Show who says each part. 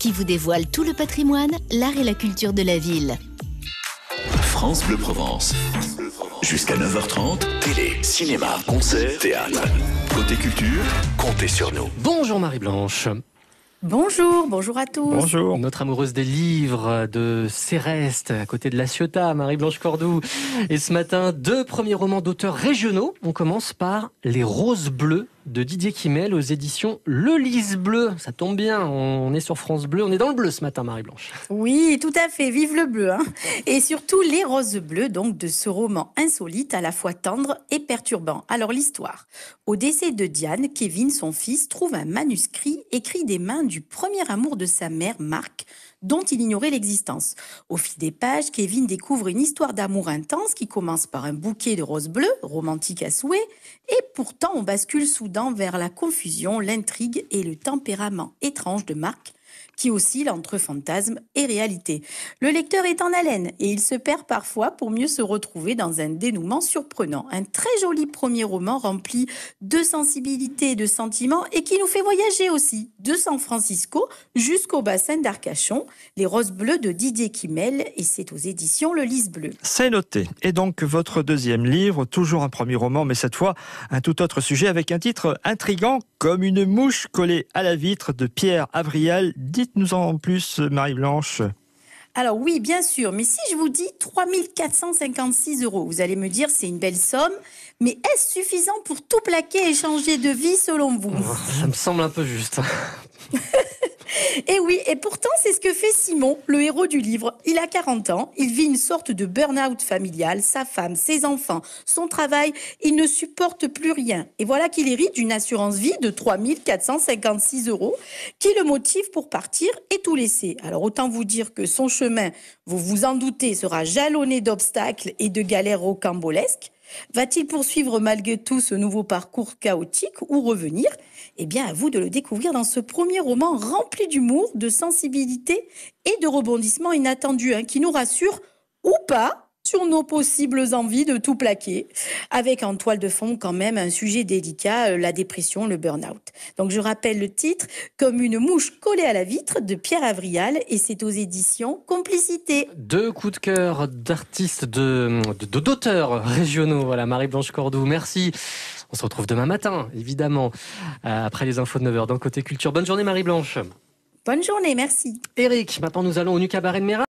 Speaker 1: qui vous dévoile tout le patrimoine, l'art et la culture de la ville.
Speaker 2: France Bleu Provence. Jusqu'à 9h30, télé, cinéma, concert, théâtre. Côté culture, comptez sur nous.
Speaker 3: Bonjour Marie-Blanche.
Speaker 4: Bonjour à tous.
Speaker 3: Bonjour. Notre amoureuse des livres de Céreste, à côté de La Ciotat, Marie-Blanche Cordoue. Et ce matin, 2 premiers romans d'auteurs régionaux. On commence par Les Roses Bleues de Didier Kimmel aux éditions Le Lys Bleu. Ça tombe bien, on est sur France Bleu, on est dans le bleu ce matin, Marie-Blanche.
Speaker 4: Oui, tout à fait, vive le bleu. Et surtout Les Roses Bleues, donc de ce roman insolite, à la fois tendre et perturbant. Alors l'histoire. Au décès de Diane, Kevin, son fils, trouve un manuscrit écrit des mains du premier amour de sa mère, Marc, dont il ignorait l'existence. Au fil des pages, Kevin découvre une histoire d'amour intense qui commence par un bouquet de roses bleues, romantique à souhait, et pourtant on bascule soudain vers la confusion, l'intrigue et le tempérament étrange de Marc, qui oscille entre fantasme et réalité. Le lecteur est en haleine et il se perd parfois pour mieux se retrouver dans un dénouement surprenant. Un très joli premier roman rempli de sensibilité et de sentiments et qui nous fait voyager aussi de San Francisco jusqu'au bassin d'Arcachon. Les Roses Bleues de Didier Kimmel, et c'est aux éditions Le Lys Bleu.
Speaker 5: C'est noté. Et donc votre deuxième livre, toujours un premier roman, mais cette fois un tout autre sujet avec un titre intriguant, Comme une mouche collée à la vitre de Pierre Avrial. Dites-nous en plus, Marie-Blanche.
Speaker 4: Alors oui, bien sûr, mais si je vous dis 3 456 €, vous allez me dire c'est une belle somme, mais est-ce suffisant pour tout plaquer et changer de vie selon vous ?
Speaker 3: Ça me semble un peu juste.
Speaker 4: Et oui, et pourtant c'est ce que fait Simon, le héros du livre. Il a 40 ans, il vit une sorte de burn-out familial, sa femme, ses enfants, son travail, il ne supporte plus rien. Et voilà qu'il hérite d'une assurance vie de 3 456 € qui le motive pour partir et tout laisser. Alors autant vous dire que son chemin, vous vous en doutez, sera jalonné d'obstacles et de galères rocambolesques. Va-t-il poursuivre malgré tout ce nouveau parcours chaotique ou revenir ? Eh bien, à vous de le découvrir dans ce premier roman rempli d'humour, de sensibilité et de rebondissements inattendus, qui nous rassure ou pas sur nos possibles envies de tout plaquer, avec en toile de fond quand même un sujet délicat, la dépression, le burn-out. Donc je rappelle le titre, Comme une mouche collée à la vitre de Pierre Avrial, et c'est aux éditions Complicité.
Speaker 3: 2 coups de cœur d'artistes, d'auteurs régionaux. Voilà, Marie-Blanche Cordoue, merci. On se retrouve demain matin, évidemment, après les infos de 9h dans Côté Culture. Bonne journée Marie-Blanche.
Speaker 4: Bonne journée, merci.
Speaker 3: Eric, maintenant nous allons au Nu Cabaret de Mera.